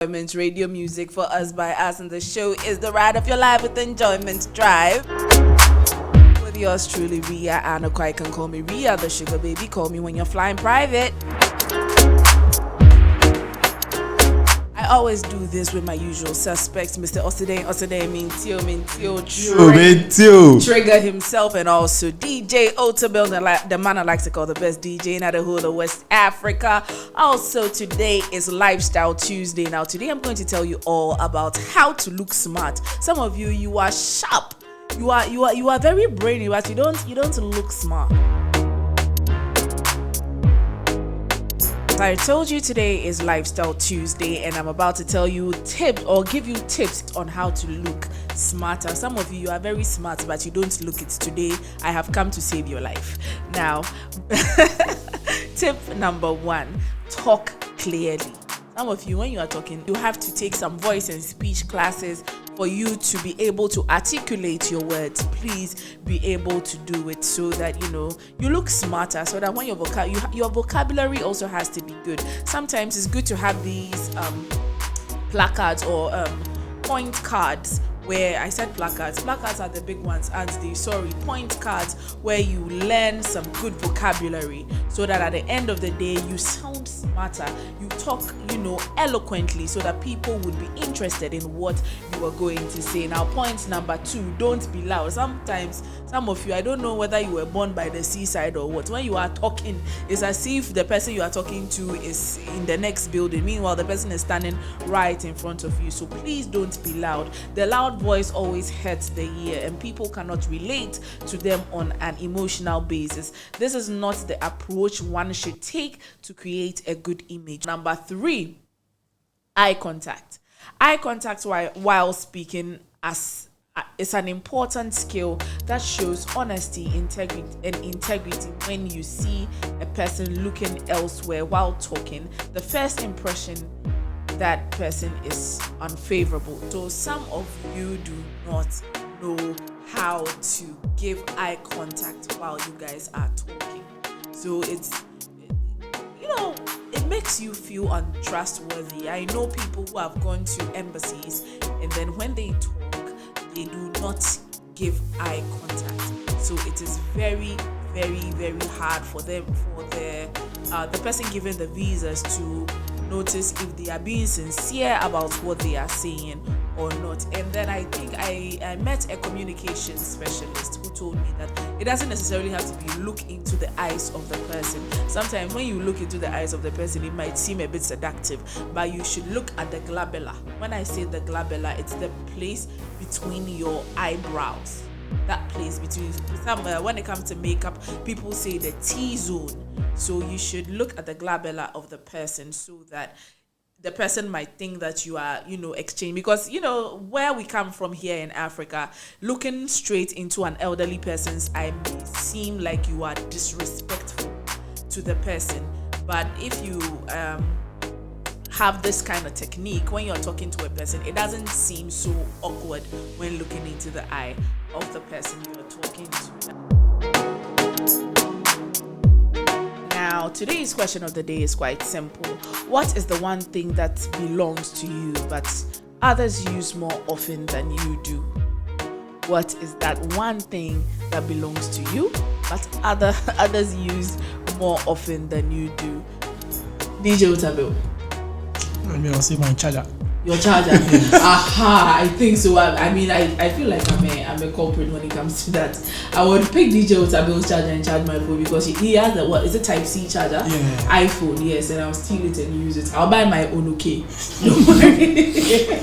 Enjoyment radio music for us by us, and the show is the ride of your life with Enjoyment Drive. With yours truly, Ria Anoko. You can call me Ria, the sugar baby. Call me when you're flying private. I always do this with my usual suspects, Mr. Oside Mintio, Trigger himself, and also DJ Otabil, the man I like to call the best DJ in the whole of West Africa. Also, today is Lifestyle Tuesday. Now, today I'm going to tell you all about how to look smart. Some of you are sharp, you are very brainy, but you don't look smart. I told you today is Lifestyle Tuesday, and I'm about to tell you give you tips on how to look smarter. Some of you are very smart, but you don't look it. Today, I have come to save your life. Now, tip number 1, talk clearly. Some of you, when you are talking, you have to take some voice and speech classes for you to be able to articulate your words. Please be able to do it so that you look smarter, so that when your vocabulary also has to be good. Sometimes it's good to have these placards or point cards. Where I said placards are the big ones, and point cards where you learn some good vocabulary, so that at the end of the day you sound smarter, you talk eloquently, so that people would be interested in what you are going to say. Now, point number 2, don't be loud. Sometimes some of you, I don't know whether you were born by the seaside or what, when you are talking, it's as if the person you are talking to is in the next building, meanwhile the person is standing right in front of you. So please don't be loud. The loud voice always hurts the ear, and people cannot relate to them on an emotional basis. This is not the approach one should take to create a good image. Number 3, eye contact. Eye contact while speaking is an important skill that shows honesty, integrity when you see a person looking elsewhere while talking. The first impression that person is unfavorable. So some of you do not know how to give eye contact while you guys are talking. So it makes you feel untrustworthy. I know people who have gone to embassies, and then when they talk, they do not give eye contact. So it is very, very, very hard for the person giving the visas to notice if they are being sincere about what they are saying or not. And then I think I met a communication specialist who told me that it doesn't necessarily have to be look into the eyes of the person. Sometimes when you look into the eyes of the person, it might seem a bit seductive, but you should look at the glabella. When I say the glabella, it's the place between your eyebrows. That place between when it comes to makeup, people say the T-zone. So you should look at the glabella of the person, so that the person might think that you are, exchanging. Because, where we come from here in Africa, looking straight into an elderly person's eye may seem like you are disrespectful to the person. But if you have this kind of technique, when you're talking to a person, it doesn't seem so awkward when looking into the eye of the person you're talking to. Now, today's question of the day is quite simple. What is the one thing that belongs to you but others use more often than you do? What is that one thing that belongs to you but others use more often than you do? DJ Otabil. I'll say my charger. Your charger. Aha, I think so. I feel like I'm a culprit when it comes to that. I would pick DJ Otabil's charger and charge my phone, because he has is it Type-C charger? Yeah. iPhone, yes, and I'll steal it and use it. I'll buy my own, okay? Don't worry.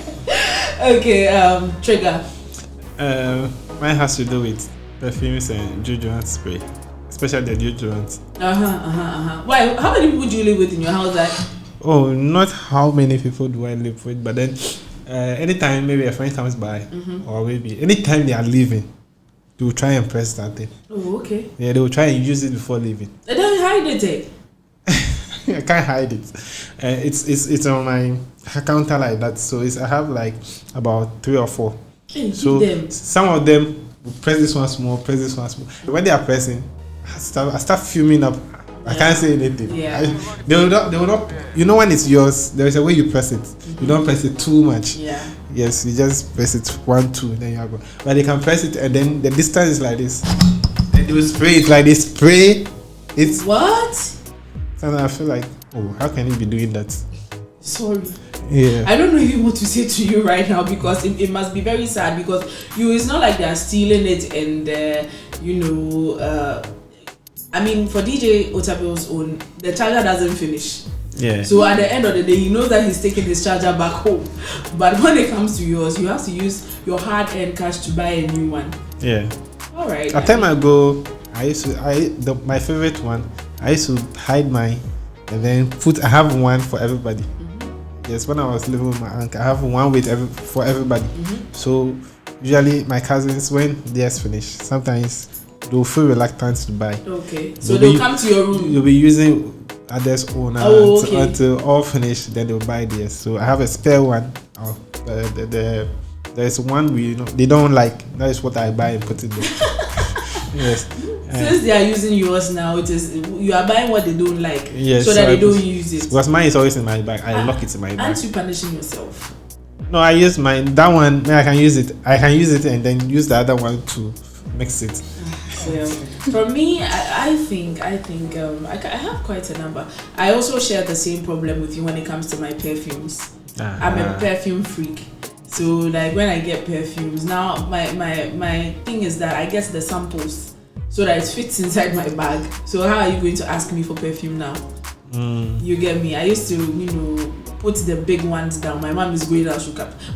Okay, Trigger. Mine has to do with perfumes and deodorant spray, especially the deodorant. Why? How many people do you live with in your house? Oh, not how many people do I live with, but then anytime maybe a friend comes by, or maybe anytime they are leaving, they will try and press that thing. Oh, okay. Yeah, they will try and use it before leaving. They don't hide it. I can't hide it. It's on my counter like that. So I have like about 3 or 4. So some of them will press this one small, press this one small. When they are pressing, I start fuming up. I can't say anything. Yeah. They will not. You know when it's yours, there is a way you press it. You don't press it too much. Yeah. Yes, you just press it 1, 2, then you go. But they can press it and then the distance is like this. And they will spray it like they spray. It's What? sometimes I feel like, oh, how can you be doing that? Sorry. Yeah. I don't know even what to say to you right now because it must be very sad because it's not like they're stealing it and I mean for DJ Otabel's own the charger doesn't finish. Yeah. So at the end of the day, he knows that he's taking his charger back home. But when it comes to yours, you have to use your hard-earned cash to buy a new one. Yeah. All right. A time ago, my favorite one. I used to hide mine and then I have one for everybody. Yes, when I was living with my uncle, I have one for everybody. So usually my cousins, when theirs finish, sometimes they'll feel reluctant to buy. Okay. So they'll come to your room. You'll be using others' own until all finish, then they'll buy theirs. So I have a spare one. There's one they don't like. That is what I buy and put it there. Yes. Since they are using yours now, you are buying what they don't like, yes, so that they don't use it. Because mine is always in my bag. I lock it in my bag. Aren't you punishing yourself? No, I use mine. That one, I can use it. I can use it and then use the other one to mix it. Well, for me, I think I have quite a number. I also share the same problem with you when it comes to my perfumes. I'm a perfume freak. So like when I get perfumes, now my thing is that I get the samples so that it fits inside my bag. So how are you going to ask me for perfume now? You get me? I used to, put the big ones down. My mom is going out,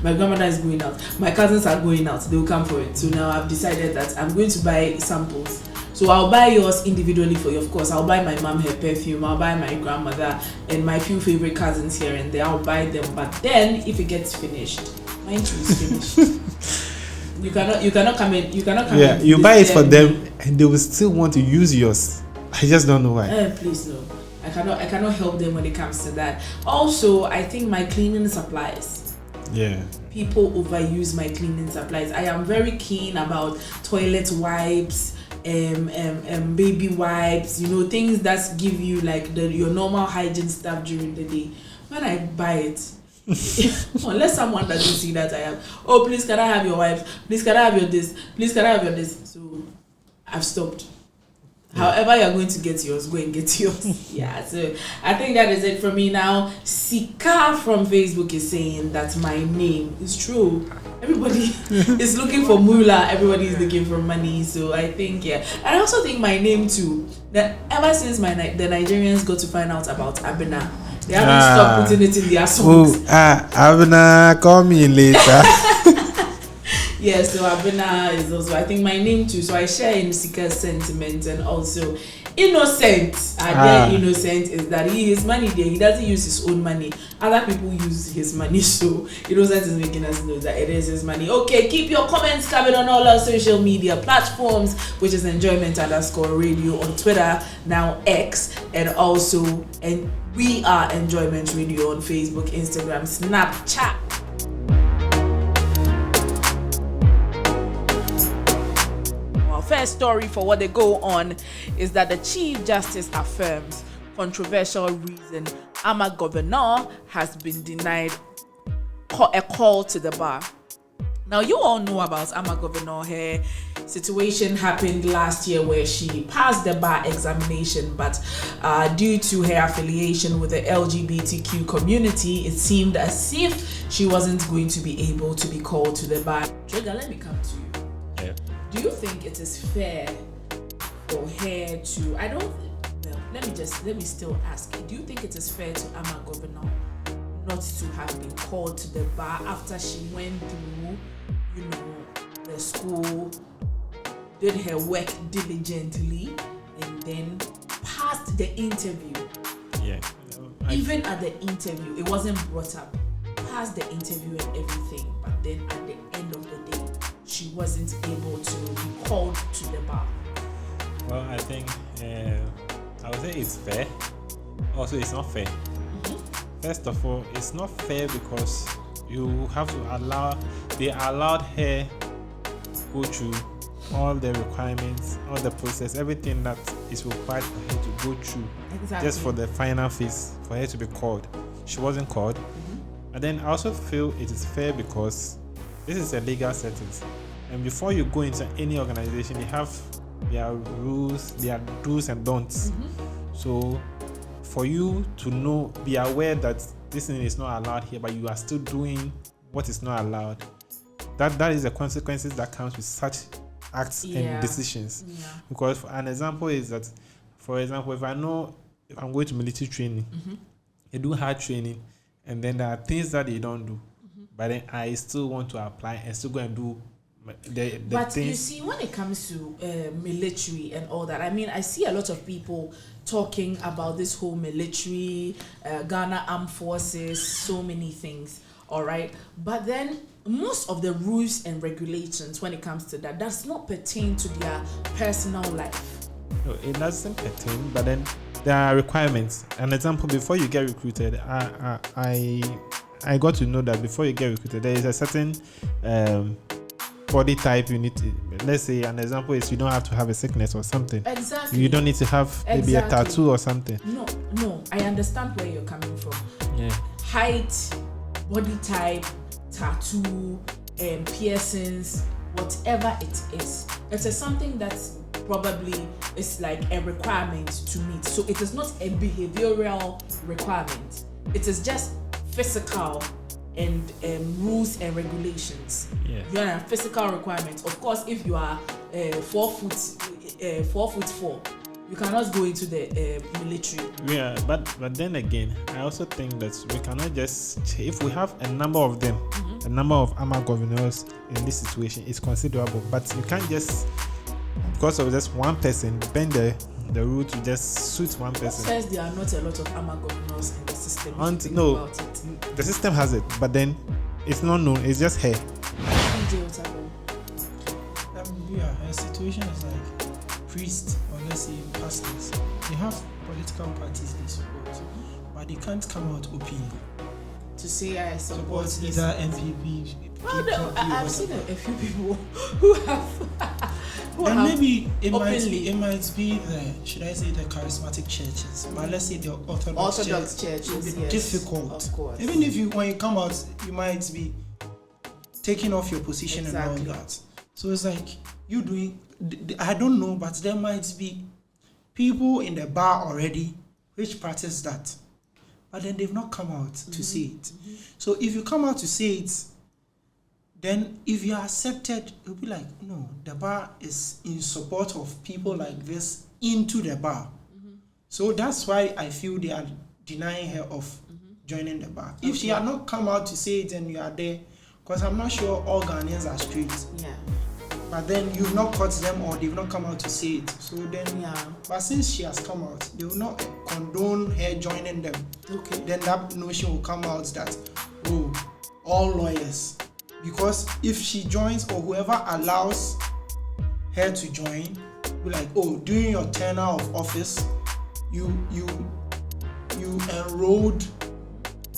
my grandmother is going out, my cousins are going out, they'll come for it. So now I've decided that I'm going to buy samples. So I'll buy yours individually for you, of course. I'll buy my mom her perfume, I'll buy my grandmother and my few favorite cousins here and there. I'll buy them. But then if it gets finished, mine too is finished. You cannot come in. Yeah, you buy it for them and they will still want to use yours. I just don't know why. Please no. I cannot help them when it comes to that. Also, I think my cleaning supplies. Yeah. People overuse my cleaning supplies. I am very keen about toilet wipes, baby wipes, things that give you like your normal hygiene stuff during the day. When I buy it, unless someone doesn't see that I have, oh please can I have your wipes? Please can I have your this? Please can I have your this? So I've stopped. However you're going to get yours, go and get yours. Yeah, so I think that is it for me now. Sika from Facebook is saying that my name is true. Everybody is looking for moolah. Everybody is looking for money. So I think, yeah. And I also think my name too. That ever since the Nigerians got to find out about Abena, they haven't stopped putting it in their songs. Abena, call me later. Yeah, so Abena is also, I think, my name too. So I share in Sika's sentiment and also Innocent. Innocent is that his money there, he doesn't use his own money. Other people use his money. So Innocent is making us know that it is his money. Okay, keep your comments coming on all our social media platforms, which is enjoyment_radio on Twitter, now X, and also we are Enjoyment Radio on Facebook, Instagram, Snapchat. First story for what they go on is that the Chief Justice affirms controversial reason Ama Governor has been denied a call to the bar. Now you all know about Ama Governor. Her situation happened last year where she passed the bar examination, but due to her affiliation with the LGBTQ community, it seemed as if she wasn't going to be able to be called to the bar. Trigger, let me come to you. Do you think it is fair for her to? Let me still ask. Do you think it is fair to Ama Governor not to have been called to the bar after she went through, the school, did her work diligently, and then passed the interview? Yeah. Even at the interview, it wasn't brought up. Passed the interview and everything, but then at the end of the day, she wasn't able to be called to the bar. Well, I think I would say it's fair. Also, it's not fair. First of all, it's not fair because you have to they allowed her go through all the requirements, all the process, everything that is required for her to go through, just for the final phase, for her to be called. She wasn't called. And then I also feel it is fair because this is a legal setting. And before you go into any organization, you have their rules, their do's and don'ts. So for you to know, be aware that this thing is not allowed here, but you are still doing what is not allowed, that is the consequences that comes with such acts and decisions. Because for an example is that, for example, if I'm going to military training, they do hard training, and then there are things that they don't do, but then I still want to apply and still go and do the but things. You see, when it comes to military and all that, I mean, I see a lot of people talking about this whole military, Ghana Armed Forces, so many things, all right? But then most of the rules and regulations when it comes to that does not pertain to their personal life. No, it doesn't pertain, but then there are requirements. An example, before you get recruited, I got to know that before you get recruited, there is a certain body type you need to, let's say an example is you don't have to have a sickness or something. Exactly. You don't need to have maybe a tattoo or something. No, I understand where you're coming from. Yeah. Height, body type, tattoo, piercings, whatever it is. It is something that probably is like a requirement to meet. So it is not a behavioral requirement. It is just physical and rules and regulations. Yeah. You are a physical requirement. Of course, if you are 4 foot 4, you cannot go into the military. Yeah, but then again, I also think that we cannot just, if we have a number of them, a number of armed governors in this situation is considerable, but you can't just, because of just one person, bend the rule to just suit one person. Says there are not a lot of armed governors in the system. No, about it. The system has it, but then it's not known. It's just her. A situation is like priests or let's say pastors. They have political parties they support, but they can't come out openly to say I support either MPP. I've seen a few people who have. And maybe it might be the, should I say, the charismatic churches, but let's say the Orthodox churches will be difficult. Of course. Even if when you come out, you might be taking off your position and all that. So it's like you doing. I don't know, but there might be people in the bar already which practice that, but then they've not come out to say it. So if you come out to say it, then if you are accepted, it'll be like, no, the bar is in support of people like this into the bar. So that's why I feel they are denying her of joining the bar. If she had not come out to say it and you are there, because I'm not sure all Ghanaians are straight. Yeah. But then you've not caught them or they've not come out to say it. So then, but since she has come out, they will not condone her joining them. Okay. Then that notion will come out that, oh, all lawyers. Because if she joins or whoever allows her to join, be like, oh, during your tenure of office, you enrolled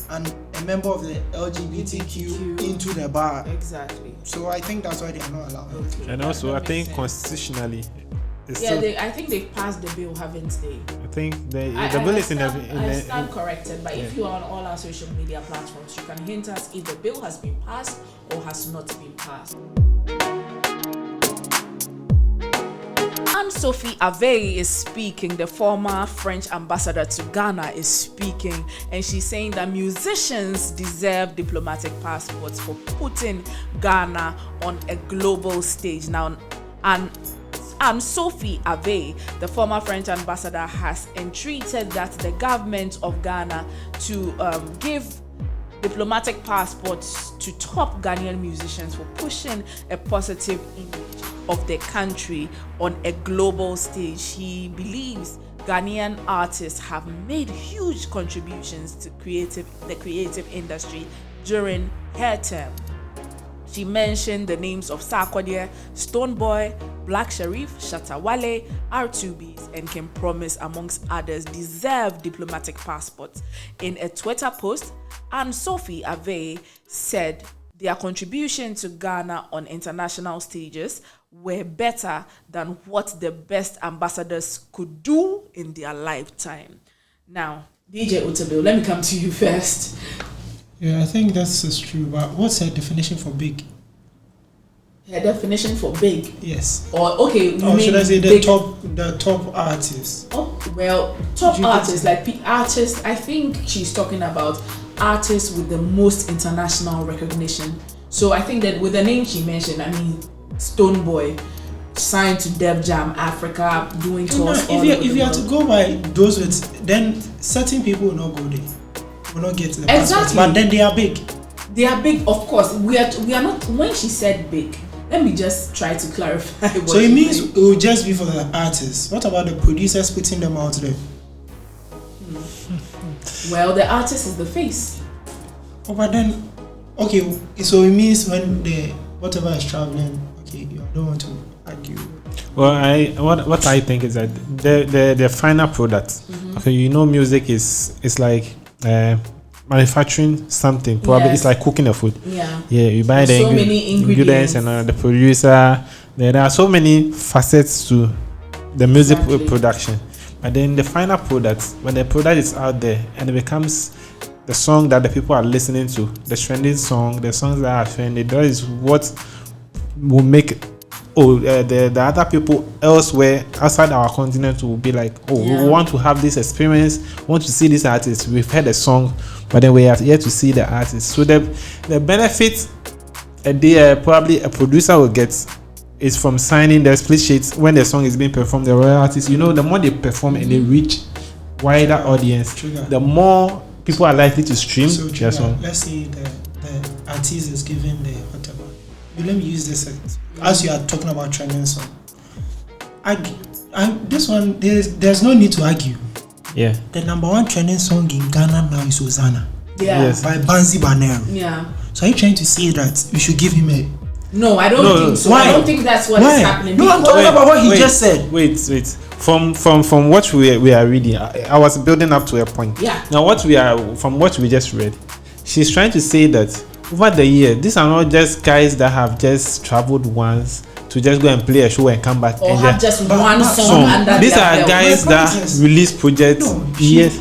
a member of the LGBTQ into the bar. Exactly. So I think that's why they are not allowed. Okay. And also, I think constitutionally, I think they've passed the bill, haven't they? I think the bill is I stand corrected, but if you are on all our social media platforms, you can hint us if the bill has been passed or has not been passed. Anne-Sophie Avey is speaking. The former French ambassador to Ghana is speaking, and she's saying that musicians deserve diplomatic passports for putting Ghana on a global stage. Now, Anne-Sophie Avey, the former French ambassador, has entreated that the government of Ghana to give diplomatic passports to top Ghanaian musicians for pushing a positive image of the country on a global stage. He believes Ghanaian artists have made huge contributions to the creative industry during her term. She mentioned the names of Sarkodie, Stonebwoy, Black Sherif, Shatawale, R2Bs, and Kim Promise, amongst others, deserve diplomatic passports. In a Twitter post, Anne-Sophie Avey said their contribution to Ghana on international stages were better than what the best ambassadors could do in their lifetime. Now, DJ Otabil, let me come to you first. Yeah, I think that's true. But what's her definition for big? Her definition for big? Yes. Or okay, you or mean should I say big? the top artists? Oh, well, top artists, like artists, I think she's talking about artists with the most international recognition. So I think that with the name she mentioned, I mean, Stone Boy, signed to Def Jam Africa, doing tours all over the world. If you have to go by those with, then certain people will not go there, will not get the passport. But then they are big. They are big, of course. We are not. When she said big, let me just try to clarify. So it means it will just be for the artists. What about the producers putting them out there? Well, the artist is the face. Oh, but then, okay. So it means when the whatever is traveling. Okay, you don't want to argue. Well, what I think is that the final product. Okay, you know, music is like manufacturing something. Probably Yes. it's like cooking the food. Yeah. Yeah, you buy There's the so many ingredients and the producer. There are so many facets to the music Exactly. production. But then the final product, when the product is out there and it becomes the song that the people are listening to, the trending song, the songs that are trending, that is what will make the other people elsewhere outside our continent will be like, we want to have this experience, want to see this artist. We've heard a song, but then we have yet to see the artist. So the benefit probably a producer will get is from signing the split sheets when the song is being performed, the royalties. You know, the more they perform and they reach wider audience, the more people are likely to stream their song. Let's say the artist is given the whatever. Let me use this as you are talking about trending song. This one there's no need to argue. Yeah. The number one trending song in Ghana now is Hosanna. Yeah. Yes. By Banzi Banero. Yeah. So are you trying to say that we should give him a? No, I don't think so. Why? I don't think that's what is happening. No, I'm talking about what he just said. Wait. From what we are reading, I was building up to a point. Yeah. Now what we just read, she's trying to say that over the year, these are not just guys that have just traveled once to just go and play a show and come back. Or and have just one song under These their are belt. guys that release projects. No, Yes.